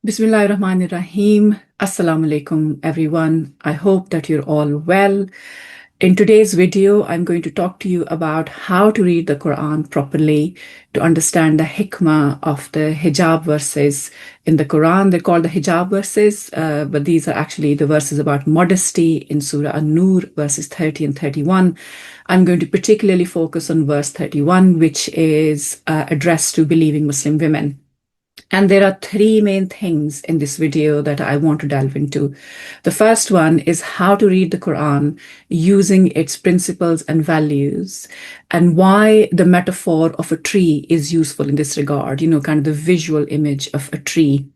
Bismillahirrahmanirrahim. Assalamu alaykum, everyone. I hope that you're all well. In today's video, I'm going to talk to you about how to read the Quran properly to understand the hikmah of the hijab verses in the Quran. They're called the hijab verses, but these are actually the verses about modesty in Surah Al-Noor, verses 30 and 31. I'm going to particularly focus on verse 31, which is addressed to believing Muslim women. And there are three main things in this video that I want to delve into. The first one is how to read the Quran using its principles and values, and why the metaphor of a tree is useful in this regard, kind of the visual image of a tree.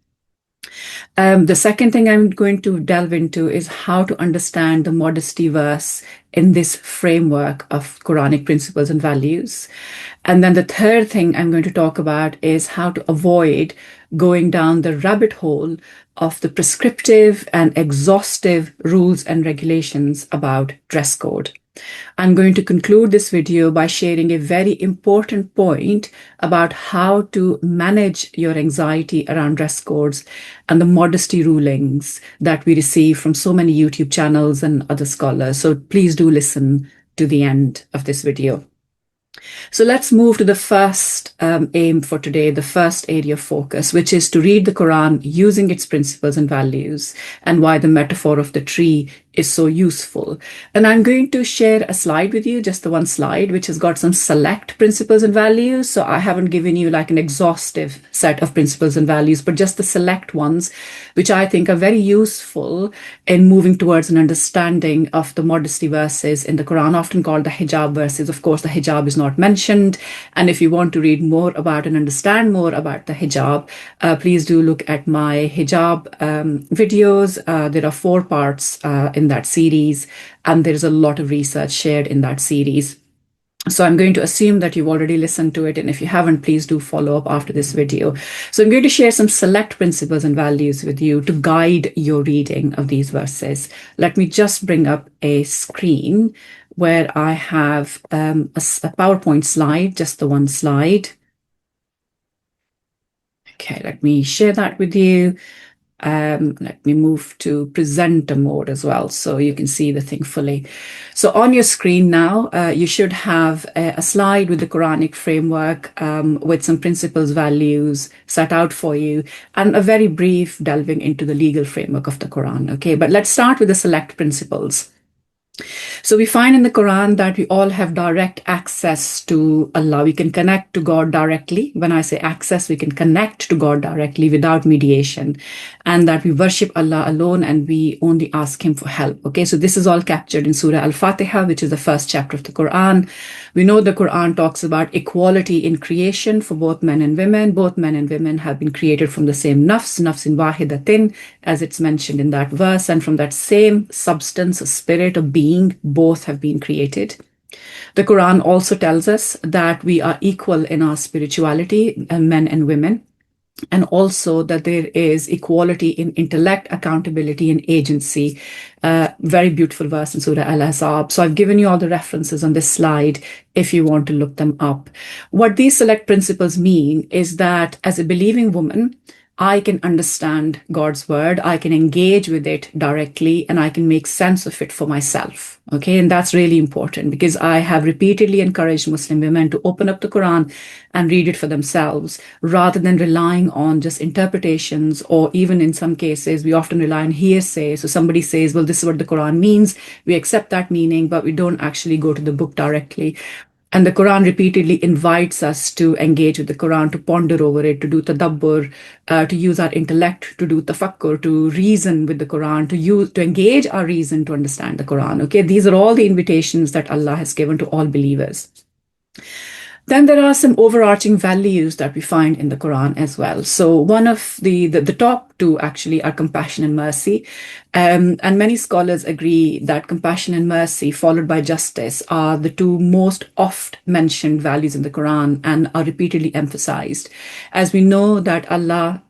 The second thing I'm going to delve into is how to understand the modesty verse in this framework of Quranic principles and values. And then the third thing I'm going to talk about is how to avoid going down the rabbit hole of the prescriptive and exhaustive rules and regulations about dress code. I'm going to conclude this video by sharing a very important point about how to manage your anxiety around dress codes and the modesty rulings that we receive from so many YouTube channels and other scholars. So please do listen to the end of this video. So let's move to the first aim for today, the first area of focus, which is to read the Quran using its principles and values, and why the metaphor of the tree is so useful. And I'm going to share a slide with you, just the one slide, which has got some select principles and values. So I haven't given you like an exhaustive set of principles and values, but just the select ones, which I think are very useful in moving towards an understanding of the modesty verses in the Quran, often called the hijab verses. Of course, the hijab is not mentioned. And if you want to read more about and understand more about the hijab, please do look at my hijab videos. There are 4 parts in that series, and there is a lot of research shared in that series. So I'm going to assume that you've already listened to it, and if you haven't, please do follow up after this video. So I'm going to share some select principles and values with you to guide your reading of these verses. Let me just bring up a screen where I have a PowerPoint slide, just the one slide. Okay, let me share that with you. Let me move to presenter mode as well, so you can see the thing fully. So on your screen now, you should have a slide with the Quranic framework with some principles, values set out for you, and a very brief delving into the legal framework of the Quran. Okay, but let's start with the select principles. So we find in the Quran that we all have direct access to Allah. We can connect to God directly. When I say access, we can connect to God directly without mediation, and that we worship Allah alone and we only ask Him for help. Okay, so this is all captured in Surah Al-Fatiha, which is the first chapter of the Quran. We know the Quran talks about equality in creation for both men and women. Both men and women have been created from the same nafsin wahidatin, as it's mentioned in that verse, and from that same substance, spirit of being, both have been created. The Quran also tells us that we are equal in our spirituality, men and women, and also that there is equality in intellect, accountability, and agency. Very beautiful verse in Surah Al-Ahzab. So I've given you all the references on this slide if you want to look them up. What these select principles mean is that as a believing woman, I can understand God's word, I can engage with it directly, and I can make sense of it for myself. Okay, and that's really important because I have repeatedly encouraged Muslim women to open up the Quran and read it for themselves rather than relying on just interpretations, or even in some cases, we often rely on hearsay. So somebody says, well, this is what the Quran means. We accept that meaning, but we don't actually go to the book directly. And the Quran repeatedly invites us to engage with the Quran, to ponder over it, to do tadabbur, to use our intellect, to do tafakkur, to reason with the Quran, to engage our reason to understand the Quran. Okay, these are all the invitations that Allah has given to all believers. Then there are some overarching values that we find in the Quran as well. So one of the top 2 actually are compassion and mercy. And many scholars agree that compassion and mercy followed by justice are the 2 most oft mentioned values in the Quran and are repeatedly emphasized. As we know that Allah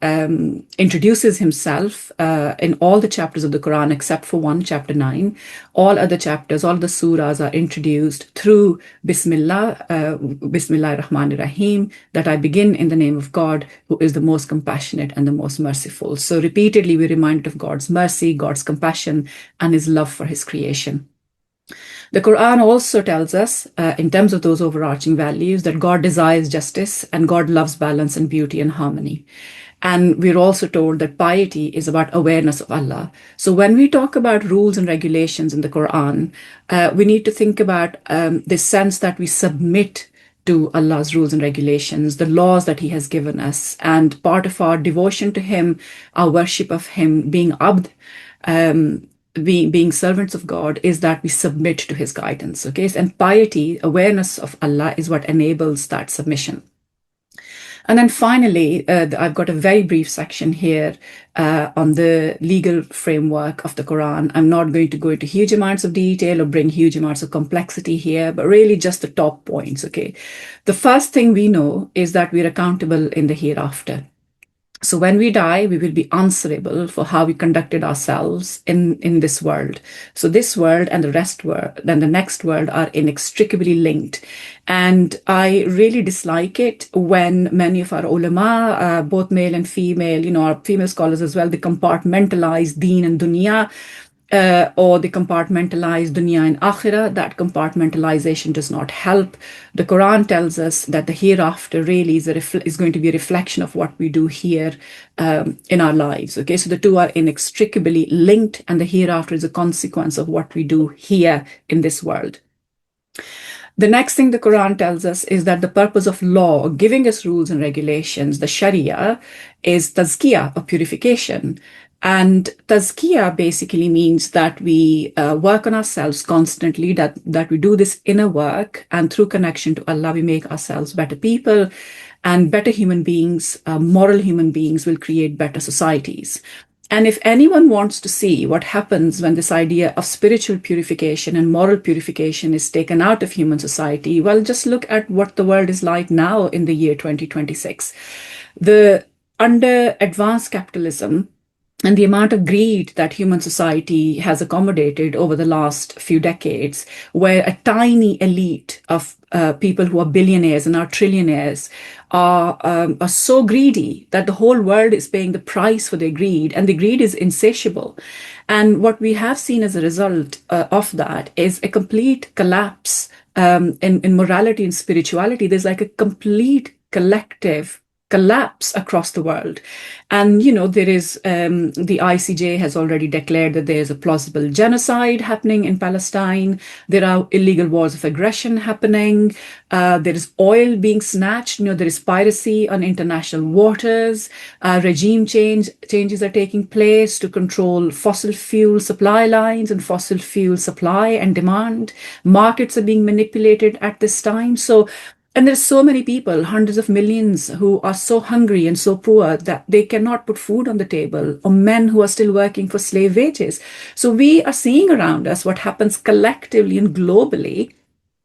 introduces Himself in all the chapters of the Quran except for 1, chapter 9. All other chapters, all the surahs are introduced through Bismillah, Bismillahirrahmanirrahim, that I begin in the name of God, who is the most compassionate and the most merciful. So repeatedly we're reminded of God's mercy, God's compassion, and his love for his creation. The Quran also tells us, in terms of those overarching values, that God desires justice and God loves balance and beauty and harmony. And we're also told that piety is about awareness of Allah. So when we talk about rules and regulations in the Quran, we need to think about this sense that we submit to Allah's rules and regulations, the laws that he has given us. And part of our devotion to him, our worship of him, being abd, being servants of God, is that we submit to his guidance. Okay, and piety, awareness of Allah, is what enables that submission. And then finally, I've got a very brief section here on the legal framework of the Quran. I'm not going to go into huge amounts of detail or bring huge amounts of complexity here, but really just the top points. Okay, the first thing we know is that we're accountable in the hereafter. So when we die, we will be answerable for how we conducted ourselves in this world. So this world and the next world are inextricably linked. And I really dislike it when many of our ulama, both male and female, our female scholars as well, they compartmentalize deen and dunya. Or they compartmentalize dunya and akhirah. That compartmentalization does not help. The Quran tells us that the hereafter really is going to be a reflection of what we do here in our lives. Okay, so the two are inextricably linked, and the hereafter is a consequence of what we do here in this world. The next thing the Quran tells us is that the purpose of law, giving us rules and regulations, the Sharia, is tazkiyah, or purification. And tazkiyah basically means that we work on ourselves constantly, that we do this inner work, and through connection to Allah, we make ourselves better people, and better human beings, moral human beings will create better societies. And if anyone wants to see what happens when this idea of spiritual purification and moral purification is taken out of human society, well, just look at what the world is like now in the year 2026. Under advanced capitalism, and the amount of greed that human society has accommodated over the last few decades, where a tiny elite of people who are billionaires and are trillionaires are so greedy that the whole world is paying the price for their greed, and the greed is insatiable. And what we have seen as a result of that is a complete collapse in morality and spirituality. There's like a complete collective collapse across the world. And, there is, the ICJ has already declared that there's a plausible genocide happening in Palestine. There are illegal wars of aggression happening. There is oil being snatched. There is piracy on international waters. Regime changes are taking place to control fossil fuel supply lines and fossil fuel supply and demand. Markets are being manipulated at this time. And there's so many people, hundreds of millions, who are so hungry and so poor that they cannot put food on the table, or men who are still working for slave wages. So we are seeing around us what happens collectively and globally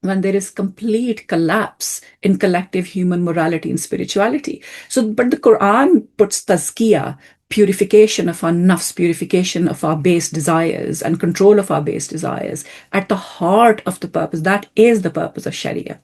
when there is complete collapse in collective human morality and spirituality. But the Quran puts tazkiyah, purification of our nafs, purification of our base desires and control of our base desires at the heart of the purpose. That is the purpose of Sharia.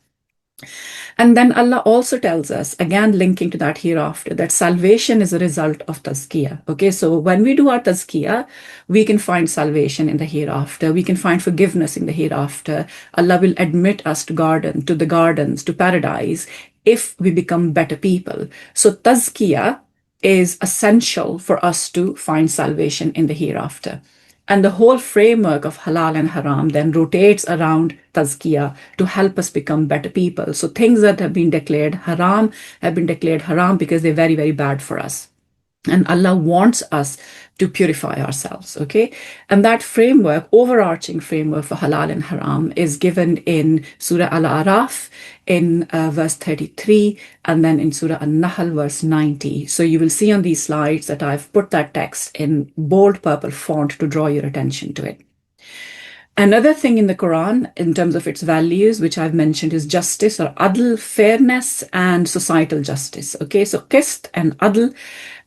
And then Allah also tells us, again linking to that hereafter, that salvation is a result of tazkiyah. Okay, so when we do our tazkiyah, we can find salvation in the hereafter. We can find forgiveness in the hereafter. Allah will admit us to the gardens, to paradise, if we become better people. So tazkiyah is essential for us to find salvation in the hereafter. And the whole framework of halal and haram then rotates around tazkiyah to help us become better people. So things that have been declared haram have been declared haram because they're very, very bad for us. And Allah wants us to purify ourselves, okay? And that framework, overarching framework for halal and haram, is given in Surah Al-Araf in verse 33, and then in Surah Al-Nahl verse 90. So you will see on these slides that I've put that text in bold purple font to draw your attention to it. Another thing in the Quran, in terms of its values, which I've mentioned, is justice, or adl, fairness, and societal justice. Okay, so qist and adl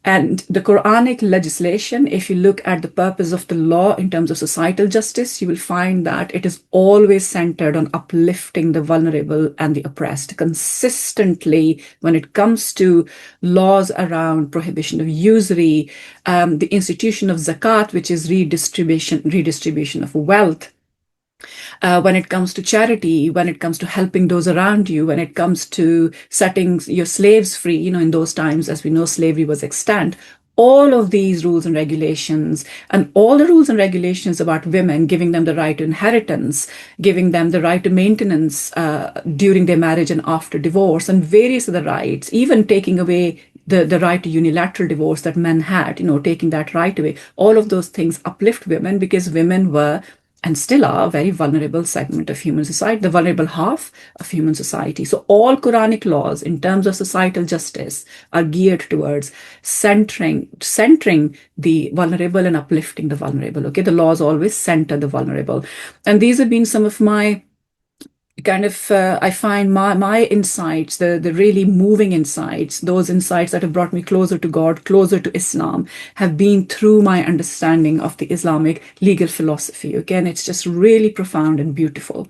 And the Quranic legislation, if you look at the purpose of the law in terms of societal justice, you will find that it is always centered on uplifting the vulnerable and the oppressed. Consistently, when it comes to laws around prohibition of usury, the institution of zakat, which is redistribution of wealth, when it comes to charity, when it comes to helping those around you, when it comes to setting your slaves free, in those times, as we know, slavery was extant. All of these rules and regulations, and all the rules and regulations about women, giving them the right to inheritance, giving them the right to maintenance during their marriage and after divorce, and various other rights, even taking away the right to unilateral divorce that men had, taking that right away. All of those things uplift women because women were and still are a very vulnerable segment of human society, the vulnerable half of human society. So all Quranic laws in terms of societal justice are geared towards centering the vulnerable and uplifting the vulnerable. Okay, the laws always center the vulnerable. And these have been some of my I find my insights, the really moving insights, those insights that have brought me closer to God, closer to Islam, have been through my understanding of the Islamic legal philosophy. Again, it's just really profound and beautiful.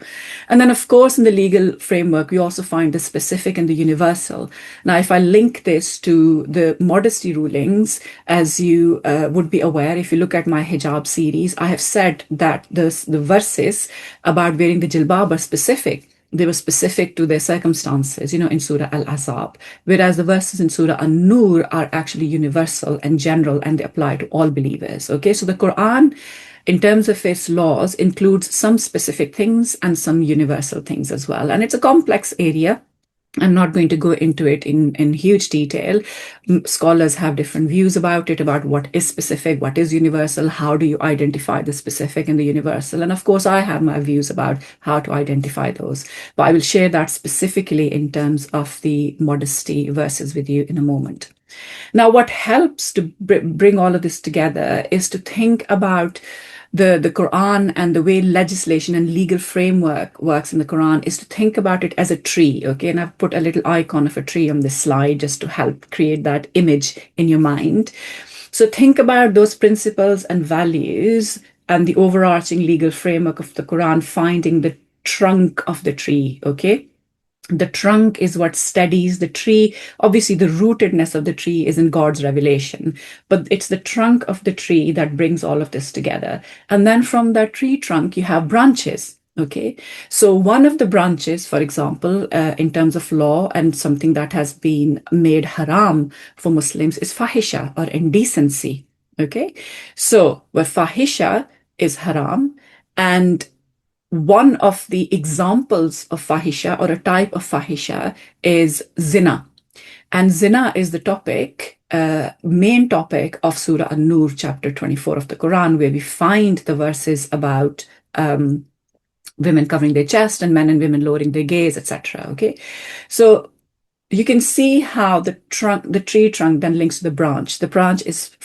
And then, of course, in the legal framework, we also find the specific and the universal. Now, if I link this to the modesty rulings, as you would be aware, if you look at my hijab series, I have said that the verses about wearing the jilbab are specific. They were specific to their circumstances, in Surah Al-Ahzab, whereas the verses in Surah Al-Noor are actually universal and general, and they apply to all believers. Okay, so the Quran, in terms of its laws, includes some specific things and some universal things as well. And it's a complex area. I'm not going to go into it in huge detail. Scholars have different views about it, about what is specific, what is universal, how do you identify the specific and the universal. And of course, I have my views about how to identify those. But I will share that specifically in terms of the modesty verses with you in a moment. Now, what helps to bring all of this together is to think about the Quran and the way legislation and legal framework works in the Quran is to think about it as a tree, okay? And I've put a little icon of a tree on this slide just to help create that image in your mind. So think about those principles and values and the overarching legal framework of the Quran finding the trunk of the tree, okay? The trunk is what steadies the tree. Obviously, the rootedness of the tree is in God's revelation, but it's the trunk of the tree that brings all of this together. And then from that tree trunk, you have branches. Okay, so one of the branches, for example, in terms of law and something that has been made haram for Muslims is fahisha or indecency. Okay, so where fahisha is haram, and one of the examples of fahisha or a type of fahisha is zina. And zina is the topic, main topic of Surah Al-Noor, chapter 24 of the Quran, where we find the verses about women covering their chest and men and women lowering their gaze, etc. Okay, so you can see how the tree trunk then links to the branch. The branch is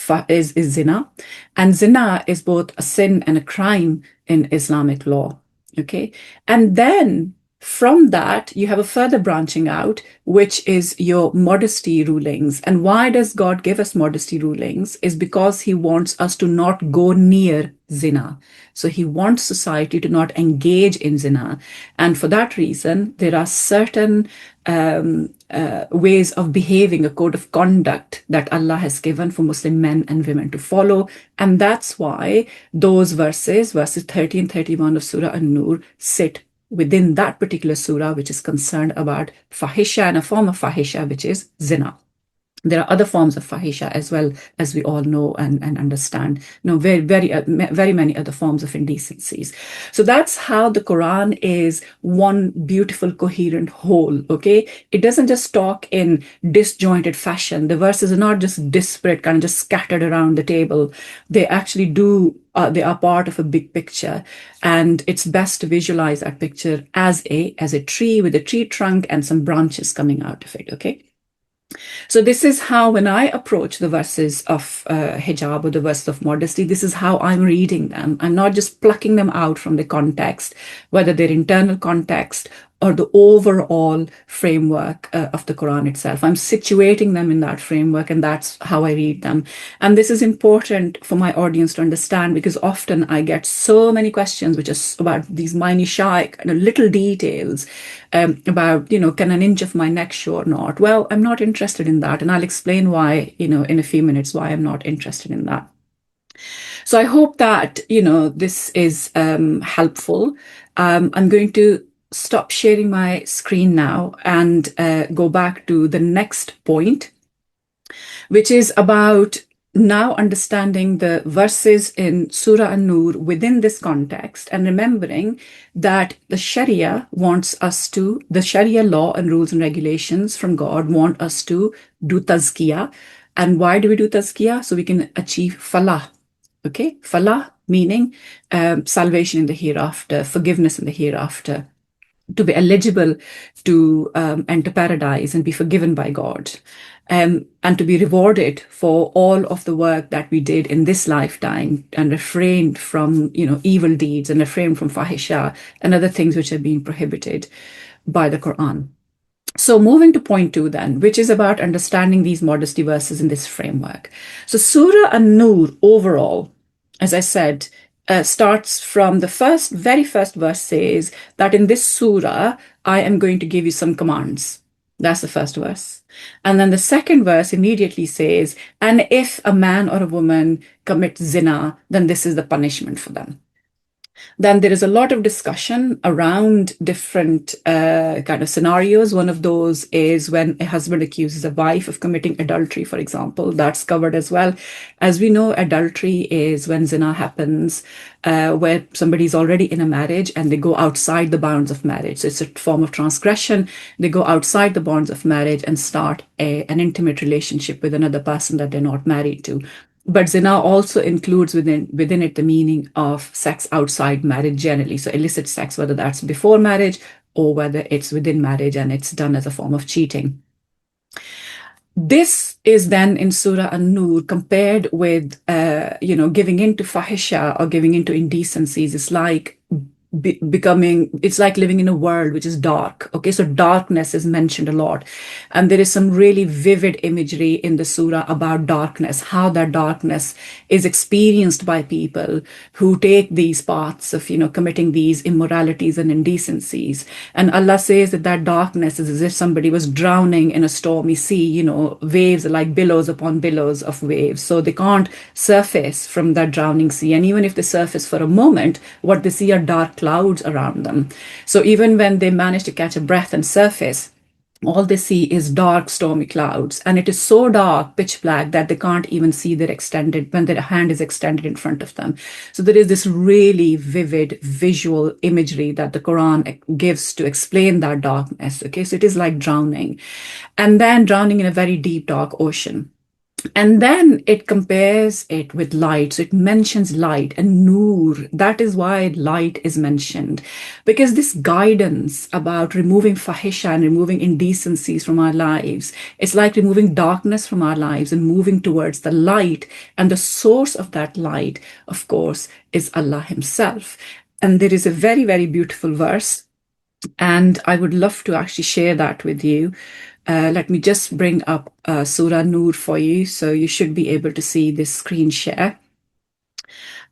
zina, and zina is both a sin and a crime in Islamic law. Okay, and then from that, you have a further branching out, which is your modesty rulings. And why does God give us modesty rulings? Is because he wants us to not go near zina. So he wants society to not engage in zina. And for that reason, there are certain ways of behaving, a code of conduct that Allah has given for Muslim men and women to follow. And that's why those verses 30 and 31 of Surah Al-Noor sit within that particular surah, which is concerned about fahisha and a form of fahisha, which is zina. There are other forms of fahisha as well, as we all know and understand. Very many other forms of indecencies. So that's how the Quran is one beautiful, coherent whole, okay? It doesn't just talk in disjointed fashion. The verses are not just disparate, kind of just scattered around the table. They actually they are part of a big picture, and it's best to visualize that picture as a tree with a tree trunk and some branches coming out of it, okay? So this is how, when I approach the verses of hijab or the verses of modesty, this is how I'm reading them. I'm not just plucking them out from the context, whether they're internal context or the overall framework of the Quran itself. I'm situating them in that framework, and that's how I read them. And this is important for my audience to understand, because often I get so many questions which is about these minutiae, kind of little details about, can an inch of my neck show or not? Well, I'm not interested in that. And I'll explain why, in a few minutes, why I'm not interested in that. So I hope that, this is helpful. I'm going to stop sharing my screen now and go back to the next point, which is about now understanding the verses in Surah Al-Noor within this context, and remembering that the Sharia the Sharia law and rules and regulations from God want us to do tazkiyah. And why do we do tazkiyah? So we can achieve falah. Okay, falah meaning salvation in the hereafter, forgiveness in the hereafter, to be eligible to enter paradise and be forgiven by God, and to be rewarded for all of the work that we did in this lifetime, and refrained from evil deeds, and refrained from fahisha and other things which have been prohibited by the Quran. So moving to point 2 then, which is about understanding these modesty verses in this framework. So Surah An-Nur overall, as I said, starts from the very first verse, says that in this surah, I am going to give you some commands. That's the first verse. And then the second verse immediately says, and if a man or a woman commits zina, then this is the punishment for them. Then there is a lot of discussion around different kind of scenarios. One of those is when a husband accuses a wife of committing adultery, for example. That's covered as well. As we know, adultery is when zina happens, where somebody's already in a marriage and they go outside the bounds of marriage. So it's a form of transgression. They go outside the bonds of marriage and start an intimate relationship with another person that they're not married to. But zina also includes within it the meaning of sex outside marriage generally. So illicit sex, whether that's before marriage or whether it's within marriage and it's done as a form of cheating. This is then in Surah An-Nur compared with, giving into fahisha or giving into indecencies. It's like it's like living in a world which is dark. Okay, so darkness is mentioned a lot, and there is some really vivid imagery in the surah about darkness, how that darkness is experienced by people who take these paths of committing these immoralities and indecencies. And Allah says that darkness is as if somebody was drowning in a stormy sea. Waves are like billows upon billows of waves, so they can't surface from that drowning sea. And even if they surface for a moment, what they see are dark clouds around them. So even when they manage to catch a breath and surface, all they see is dark, stormy clouds. And it is so dark, pitch black, that they can't even see when their hand is extended in front of them. So there is this really vivid visual imagery that the Quran gives to explain that darkness. Okay, so it is like drowning, and then drowning in a very deep, dark ocean. And then it compares it with light. So it mentions light and nur. That is why light is mentioned, because this guidance about removing fahisha and removing indecencies from our lives, it's like removing darkness from our lives and moving towards the light. And the source of that light, of course, is Allah Himself. And there is a very, very beautiful verse, and I would love to actually share that with you. Let me just bring up Surah Noor for you, so you should be able to see this screen share.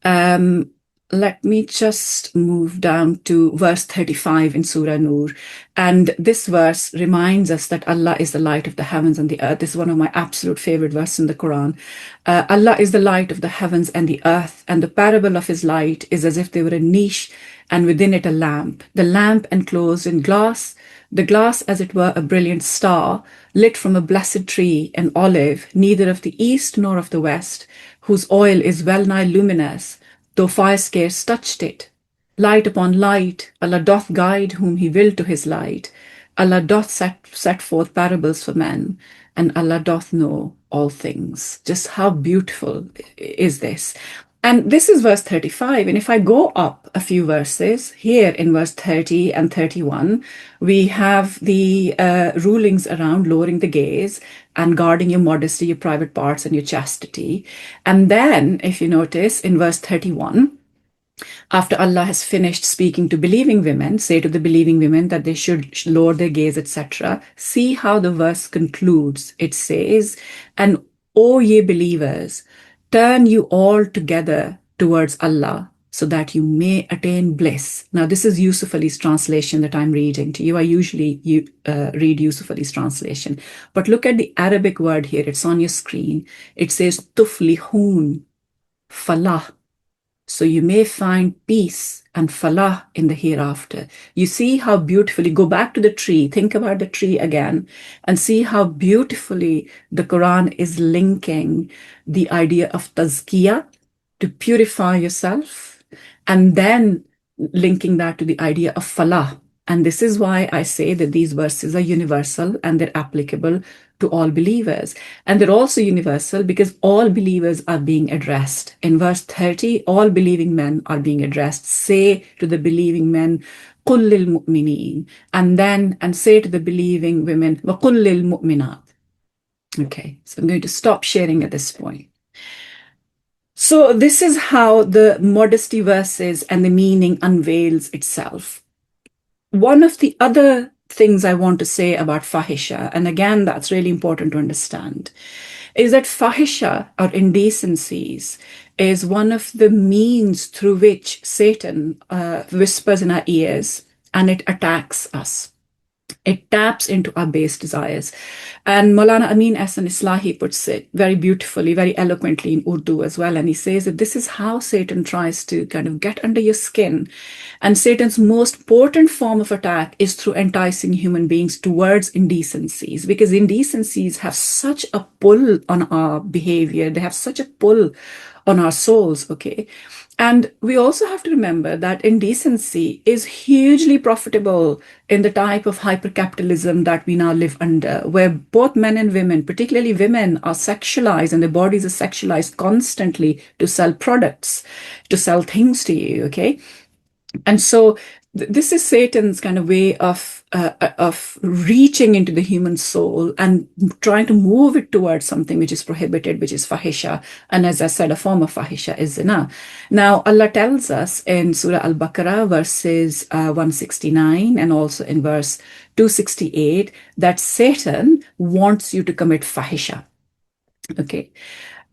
Let me just move down to verse 35 in Surah Noor. And this verse reminds us that Allah is the light of the heavens and the earth. This is one of my absolute favorite verses in the Quran. Allah is the light of the heavens and the earth, and the parable of His light is as if there were a niche, and within it a lamp. The lamp enclosed in glass, the glass as it were a brilliant star, lit from a blessed tree, an olive, neither of the east nor of the west, whose oil is well nigh luminous, though fire scarce touched it. Light upon light, Allah doth guide whom He will to His light. Allah doth set forth parables for men, and Allah doth know all things. Just how beautiful is this? And this is verse 35. And if I go up a few verses, here in verse 30 and 31, we have the rulings around lowering the gaze and guarding your modesty, your private parts, and your chastity. And then, if you notice, in verse 31, After Allah has finished speaking to believing women, say to the believing women that they should lower their gaze, etc. See how the verse concludes. It says, "And O ye believers, turn you all together towards Allah, so that you may attain bliss." Now, this is Yusuf Ali's translation that I'm reading to you. I usually read Yusuf Ali's translation. But look at the Arabic word here. It's on your screen. It says, tuflihun, falah. So you may find peace and falah in the hereafter. You see how beautifully, go back to the tree, think about the tree again, and see how beautifully the Quran is linking the idea of tazkiyah, to purify yourself, and then linking that to the idea of falah. And this is why I say that these verses are universal and they're applicable to all believers. And they're also universal because all believers are being addressed. In verse 30, all believing men are being addressed. Say to the believing men, قُلْ لِلْمُؤْمِنِينَ, and say to the believing women, وَقُلْ لِلْمُؤْمِنَاتِ. Okay, so I'm going to stop sharing at this point. So this is how the modesty verses and the meaning unveils itself. One of the other things I want to say about fahisha, and again, that's really important to understand, is that fahisha, or indecencies, is one of the means through which Satan whispers in our ears and it attacks us. It taps into our base desires. And Maulana Amin Ahsan Islahi puts it very beautifully, very eloquently in Urdu as well. And he says that this is how Satan tries to kind of get under your skin. And Satan's most potent form of attack is through enticing human beings towards indecencies, because indecencies have such a pull on our behavior. They have such a pull on our souls, okay? And we also have to remember that indecency is hugely profitable in the type of hypercapitalism that we now live under, where both men and women, particularly women, are sexualized and their bodies are sexualized constantly to sell products, to sell things to you, okay? And so this is Satan's kind of way of reaching into the human soul and trying to move it towards something which is prohibited, which is fahisha. And as I said, a form of fahisha is zina. Now, Allah tells us in Surah Al-Baqarah, verses 169, and also in verse 268, that Satan wants you to commit fahisha. Okay.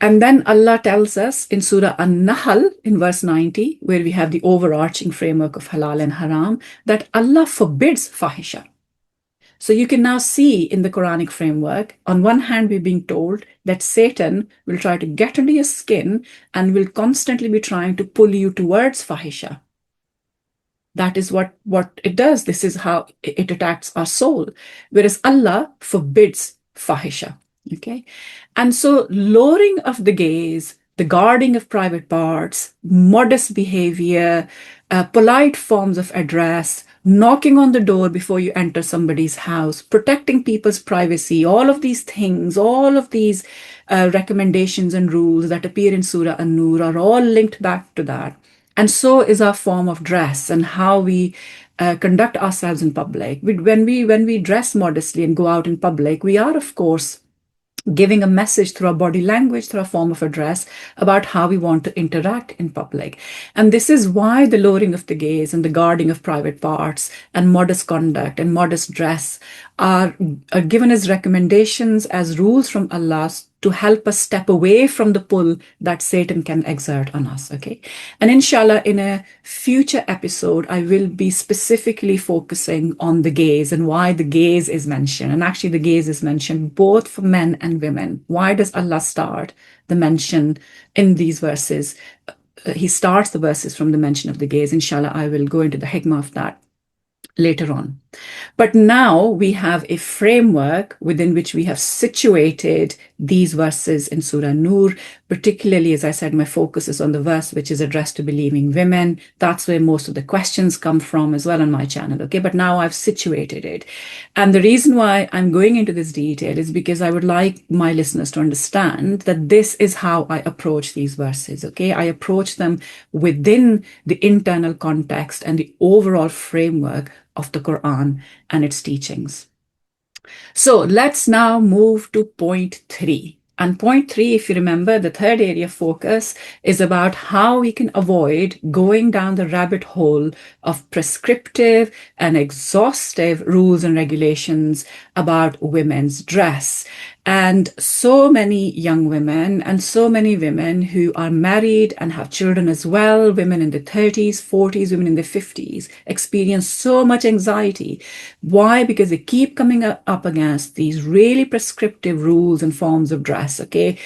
And then Allah tells us in Surah An-Nahl in verse 90, where we have the overarching framework of halal and haram, that Allah forbids fahisha. So you can now see in the Quranic framework, on one hand, we're being told that Satan will try to get under your skin and will constantly be trying to pull you towards fahisha. That is what it does. This is how it attacks our soul. Whereas Allah forbids fahisha. Okay. And so lowering of the gaze, the guarding of private parts, modest behavior, polite forms of address, knocking on the door before you enter somebody's house, protecting people's privacy, all of these things, all of these recommendations and rules that appear in Surah Al-Noor are all linked back to that. And so is our form of dress and how we conduct ourselves in public. When we dress modestly and go out in public, we are, of course, giving a message through our body language, through a form of address about how we want to interact in public. And this is why the lowering of the gaze and the guarding of private parts and modest conduct and modest dress are given as recommendations, as rules from Allah to help us step away from the pull that Satan can exert on us, okay? And inshallah, in a future episode, I will be specifically focusing on the gaze and why the gaze is mentioned. And actually, the gaze is mentioned both for men and women. Why does Allah start the mention in these verses? He starts the verses from the mention of the gaze. Inshallah, I will go into the hikmah of that later on. But now we have a framework within which we have situated these verses in Surah Noor. Particularly, as I said, my focus is on the verse which is addressed to believing women. That's where most of the questions come from as well on my channel, okay? But now I've situated it. And the reason why I'm going into this detail is because I would like my listeners to understand that this is how I approach these verses, okay? I approach them within the internal context and the overall framework of the Quran and its teachings. So let's now move to point 3. And point three, if you remember, the third area of focus is about how we can avoid going down the rabbit hole of prescriptive and exhaustive rules and regulations about women's dress. And so many young women and so many women who are married and have children as well, women in their 30s, 40s, women in their 50s, experience so much anxiety. Why? Because they keep coming up against these really prescriptive rules and forms of dress, okay?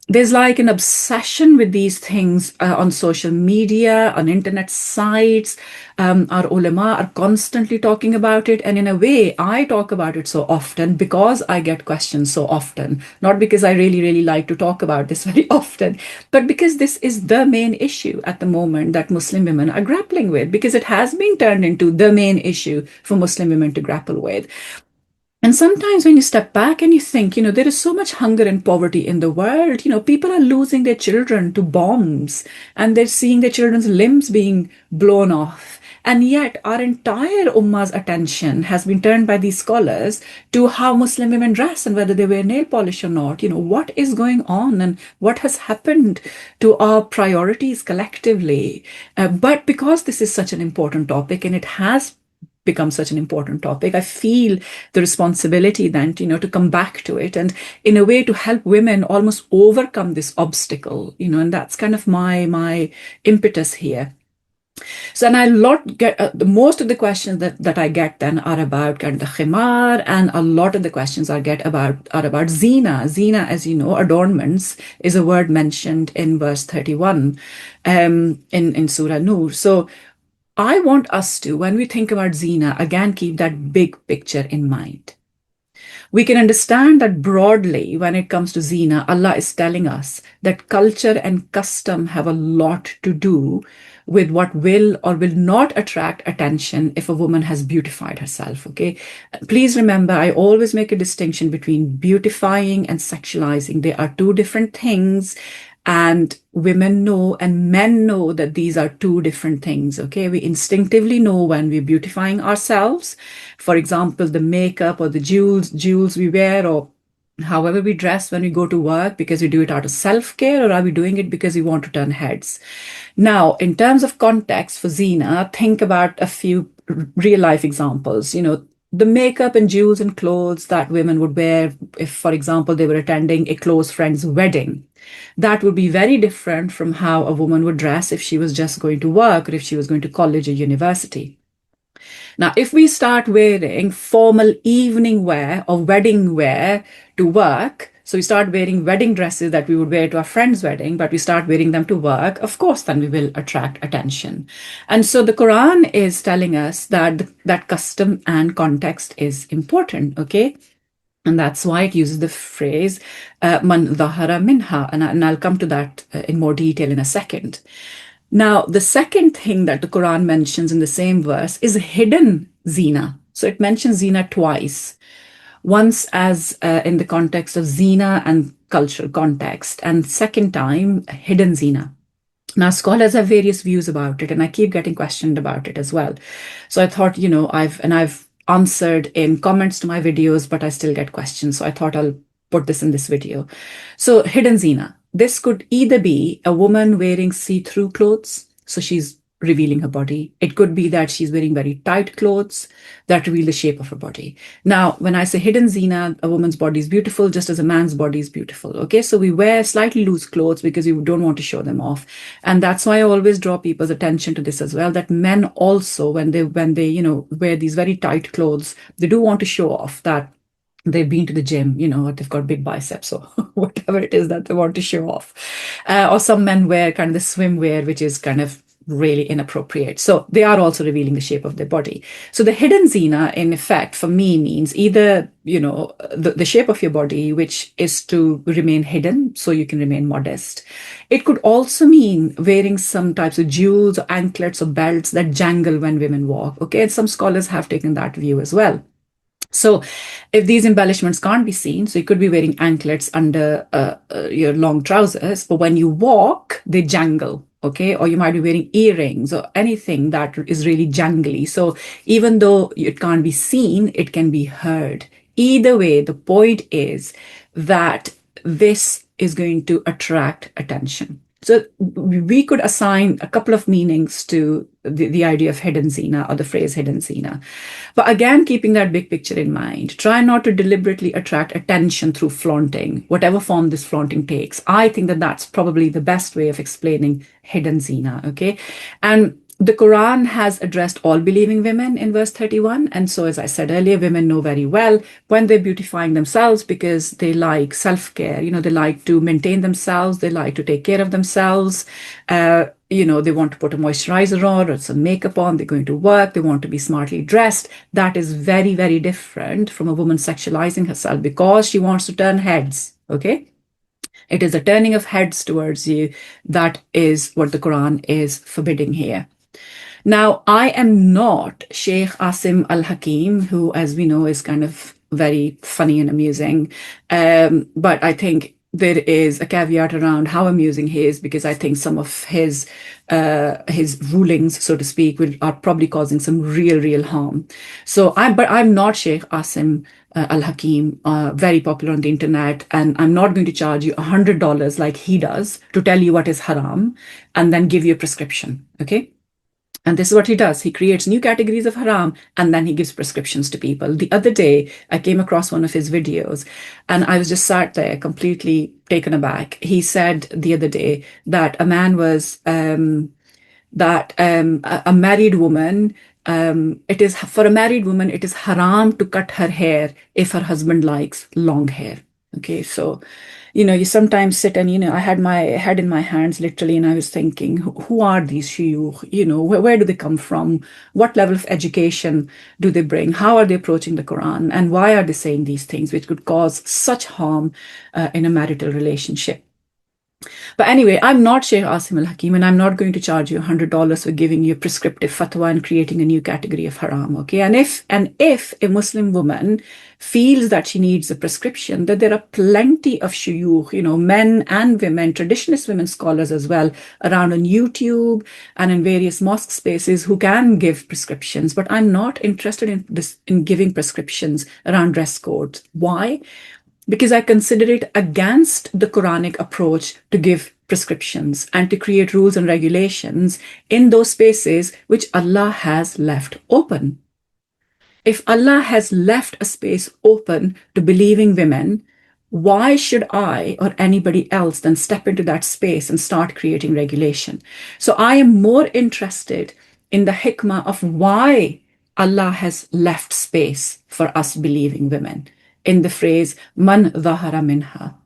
There's like an obsession with these things on social media, on internet sites. Our ulama are constantly talking about it. And in a way, I talk about it so often because I get questions so often. Not because I really, really like to talk about this very often, but because this is the main issue at the moment that Muslim women are grappling with, because it has been turned into the main issue for Muslim women to grapple with. And sometimes when you step back and you think, there is so much hunger and poverty in the world, people are losing their children to bombs and they're seeing their children's limbs being blown off. And yet our entire ummah's attention has been turned by these scholars to how Muslim women dress and whether they wear nail polish or not. What is going on and what has happened to our priorities collectively. But because this is such an important topic and it has become such an important topic, I feel the responsibility then to come back to it and in a way to help women almost overcome this obstacle, and that's kind of my impetus here. So, and I get most of the questions that I get then are about kind of the khimar, and a lot of the questions I get are about zina. Zina, as you know, adornments, is a word mentioned in verse 31 in Surah Al-Noor. So I want us to, when we think about zina, again, keep that big picture in mind. We can understand that broadly when it comes to zina, Allah is telling us that culture and custom have a lot to do with what will or will not attract attention if a woman has beautified herself, okay? Please remember, I always make a distinction between beautifying and sexualizing. They are two different things. And women know and men know that these are two different things, okay? We instinctively know when we're beautifying ourselves. For example, the makeup or the jewels we wear, or however we dress when we go to work, because we do it out of self-care, or are we doing it because we want to turn heads? Now, in terms of context for zina, think about a few real-life examples. The makeup and jewels and clothes that women would wear if, for example, they were attending a close friend's wedding. That would be very different from how a woman would dress if she was just going to work or if she was going to college or university. Now, if we start wearing formal evening wear or wedding wear to work, so we start wearing wedding dresses that we would wear to our friend's wedding, but we start wearing them to work, of course, then we will attract attention. And so the Quran is telling us that custom and context is important, okay? And that's why it uses the phrase, man dhahara minha. And I'll come to that in more detail in a second. Now, the second thing that the Quran mentions in the same verse is hidden zina. So it mentions zina twice. Once as in the context of zina and cultural context, and second time, hidden zina. Now, scholars have various views about it, and I keep getting questioned about it as well. So I thought, I've answered in comments to my videos, but I still get questions. So I thought I'll put this in this video. So hidden zina. This could either be a woman wearing see-through clothes, so she's revealing her body. It could be that she's wearing very tight clothes that reveal the shape of her body. Now, when I say hidden zina, a woman's body is beautiful just as a man's body is beautiful. Okay, so we wear slightly loose clothes because we don't want to show them off. And that's why I always draw people's attention to this as well, that men also, when they wear these very tight clothes, they do want to show off that they've been to the gym, or they've got big biceps or whatever it is that they want to show off. Or some men wear kind of the swimwear, which is kind of really inappropriate. So they are also revealing the shape of their body. So the hidden zina, in effect, for me means either, the shape of your body, which is to remain hidden so you can remain modest. It could also mean wearing some types of jewels or anklets or belts that jangle when women walk. Okay, and some scholars have taken that view as well. So if these embellishments can't be seen, so you could be wearing anklets under your long trousers, but when you walk, they jangle. Okay, or you might be wearing earrings or anything that is really jangly. So even though it can't be seen, it can be heard. Either way, the point is that this is going to attract attention. So we could assign a couple of meanings to the idea of hidden zina or the phrase hidden zina. But again, keeping that big picture in mind, try not to deliberately attract attention through flaunting, whatever form this flaunting takes. I think that that's probably the best way of explaining hidden zina, okay? And the Quran has addressed all believing women in verse 31. And so, as I said earlier, women know very well when they're beautifying themselves because they like self-care. They like to maintain themselves. They like to take care of themselves. They want to put a moisturizer on or some makeup on. They're going to work. They want to be smartly dressed. That is very, very different from a woman sexualizing herself because she wants to turn heads, okay? It is a turning of heads towards you. That is what the Quran is forbidding here. Now, I am not Sheikh Asim Al-Hakim, who, as we know, is kind of very funny and amusing. But I think there is a caveat around how amusing he is, because I think some of his rulings, so to speak, are probably causing some real harm. But I'm not Sheikh Asim Al-Hakim, very popular on the internet, and I'm not going to charge you $100 like he does to tell you what is haram and then give you a prescription, okay? And this is what he does. He creates new categories of haram and then he gives prescriptions to people. The other day, I came across one of his videos and I was just sat there completely taken aback. He said the other day that a man was, a married woman, for a married woman, it is haram to cut her hair if her husband likes long hair. Okay, so, you sometimes sit and, I had my head in my hands literally, and I was thinking, who are these shuyukh? Where do they come from? What level of education do they bring? How are they approaching the Quran? And why are they saying these things which could cause such harm in a marital relationship? But anyway, I'm not Sheikh Asim Al-Hakim, and I'm not going to charge you $100 for giving you prescriptive fatwa and creating a new category of haram, okay? And if a Muslim woman feels that she needs a prescription, that there are plenty of shuyukh, men and women, traditionalist women scholars as well, around on YouTube and in various mosque spaces who can give prescriptions. But I'm not interested in giving prescriptions around dress codes. Why? Because I consider it against the Quranic approach to give prescriptions and to create rules and regulations in those spaces which Allah has left open. If Allah has left a space open to believing women, why should I or anybody else then step into that space and start creating regulation? So I am more interested in the hikmah of why Allah has left space for us believing women in the phrase, man dhahara minha.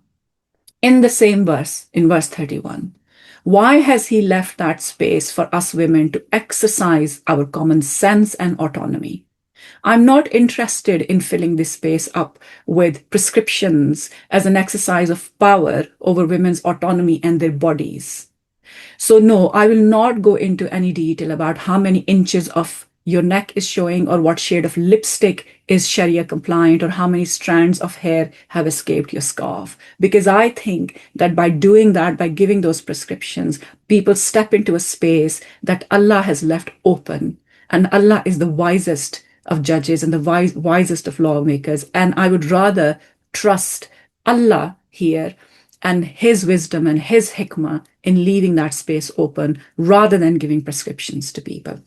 In the same verse, in verse 31, why has he left that space for us women to exercise our common sense and autonomy? I'm not interested in filling this space up with prescriptions as an exercise of power over women's autonomy and their bodies. So no, I will not go into any detail about how many inches of your neck is showing or what shade of lipstick is Sharia compliant or how many strands of hair have escaped your scarf. Because I think that by doing that, by giving those prescriptions, people step into a space that Allah has left open. And Allah is the wisest of judges and the wisest of lawmakers. And I would rather trust Allah here and his wisdom and his hikmah in leaving that space open rather than giving prescriptions to people.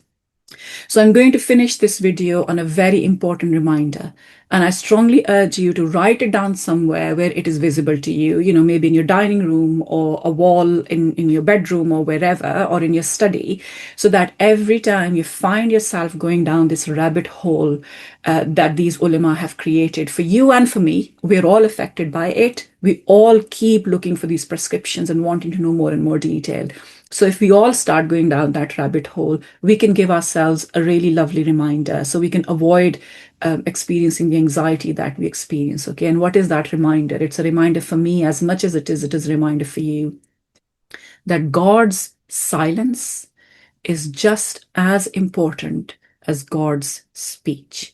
So I'm going to finish this video on a very important reminder. And I strongly urge you to write it down somewhere where it is visible to you, maybe in your dining room or a wall in your bedroom or wherever, or in your study, so that every time you find yourself going down this rabbit hole that these ulama have created for you and for me, we're all affected by it. We all keep looking for these prescriptions and wanting to know more and more detail. So if we all start going down that rabbit hole, we can give ourselves a really lovely reminder so we can avoid experiencing the anxiety that we experience. Okay, and what is that reminder? It's a reminder for me as much as it is a reminder for you that God's silence is just as important as God's speech.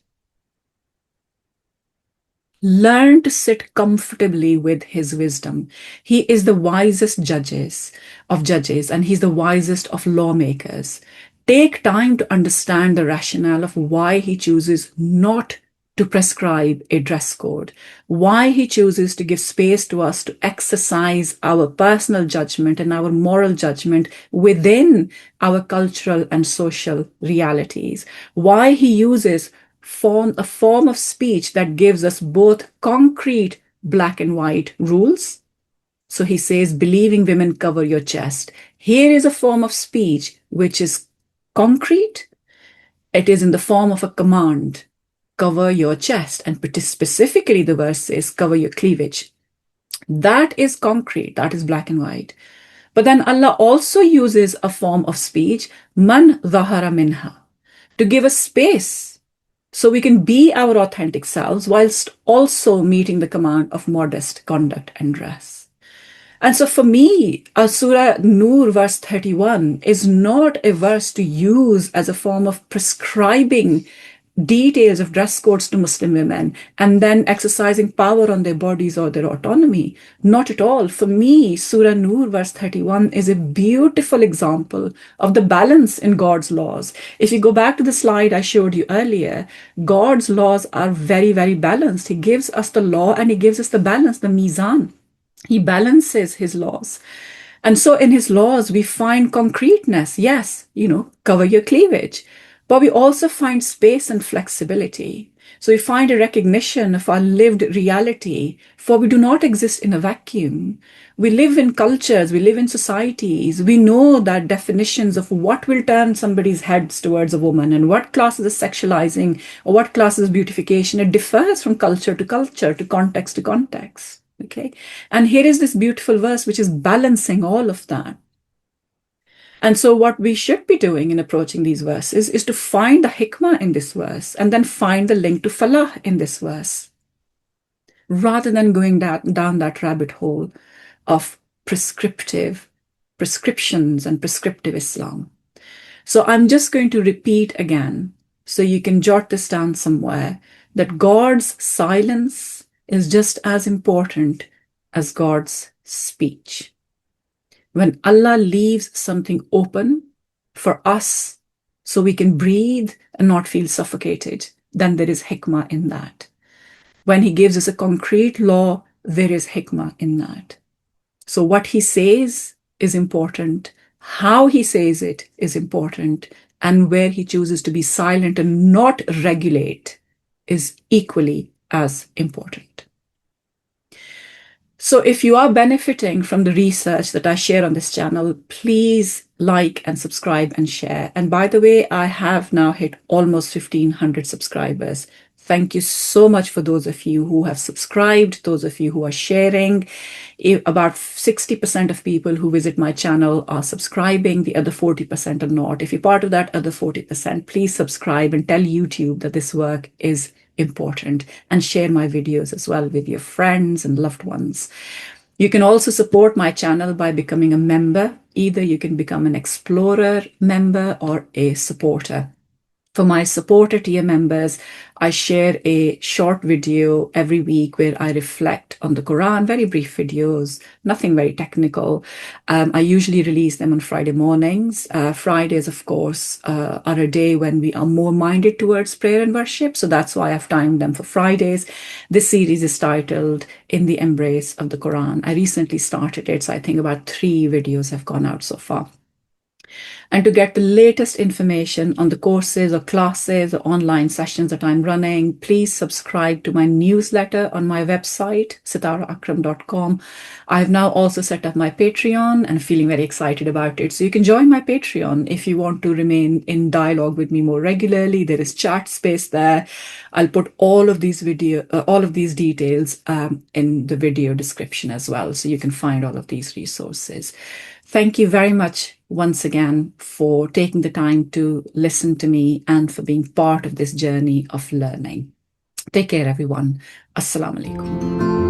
Learn to sit comfortably with his wisdom. He is the wisest of judges, and he's the wisest of lawmakers. Take time to understand the rationale of why he chooses not to prescribe a dress code, why he chooses to give space to us to exercise our personal judgment and our moral judgment within our cultural and social realities, why he uses a form of speech that gives us both concrete black and white rules. So he says, believing women, cover your chest. Here is a form of speech which is concrete. It is in the form of a command. Cover your chest. And specifically the verse says, cover your cleavage. That is concrete. That is black and white. But then Allah also uses a form of speech, man dhahara minha, to give us space so we can be our authentic selves whilst also meeting the command of modest conduct and dress. And so for me, Surah Noor verse 31 is not a verse to use as a form of prescribing details of dress codes to Muslim women and then exercising power on their bodies or their autonomy. Not at all. For me, Surah Noor verse 31 is a beautiful example of the balance in God's laws. If you go back to the slide I showed you earlier, God's laws are very, very balanced. He gives us the law and he gives us the balance, the mizan. He balances his laws. And so in his laws, we find concreteness. Yes, cover your cleavage. But we also find space and flexibility. So we find a recognition of our lived reality, for we do not exist in a vacuum. We live in cultures, we live in societies. We know that definitions of what will turn somebody's heads towards a woman and what classes as sexualizing or what classes as beautification, it differs from culture, to context to context. Okay, and here is this beautiful verse which is balancing all of that. And so what we should be doing in approaching these verses is to find the hikmah in this verse and then find the link to falah in this verse, rather than going down that rabbit hole of prescriptions and prescriptive Islam. So I'm just going to repeat again, so you can jot this down somewhere, that God's silence is just as important as God's speech. When Allah leaves something open for us so we can breathe and not feel suffocated, then there is hikmah in that. When he gives us a concrete law, there is hikmah in that. So what he says is important, how he says it is important, and where he chooses to be silent and not regulate is equally as important. So if you are benefiting from the research that I share on this channel, please like and subscribe and share. And by the way, I have now hit almost 1,500 subscribers. Thank you so much for those of you who have subscribed, those of you who are sharing. About 60% of people who visit my channel are subscribing, the other 40% are not. If you're part of that other 40%, please subscribe and tell YouTube that this work is important, and share my videos as well with your friends and loved ones. You can also support my channel by becoming a member. Either you can become an explorer member or a supporter. For my supporter tier members, I share a short video every week where I reflect on the Quran, very brief videos, nothing very technical. I usually release them on Friday mornings. Fridays, of course, are a day when we are more minded towards prayer and worship. So that's why I've timed them for Fridays. This series is titled In the Embrace of the Quran. I recently started it, so I think about 3 videos have gone out so far. And to get the latest information on the courses or classes or online sessions that I'm running, please subscribe to my newsletter on my website, sitaraakram.com. I've now also set up my Patreon and feeling very excited about it. So you can join my Patreon if you want to remain in dialogue with me more regularly. There is chat space there. I'll put all of these details in the video description as well, so you can find all of these resources. Thank you very much once again for taking the time to listen to me and for being part of this journey of learning. Take care, everyone. Assalamu alaykum.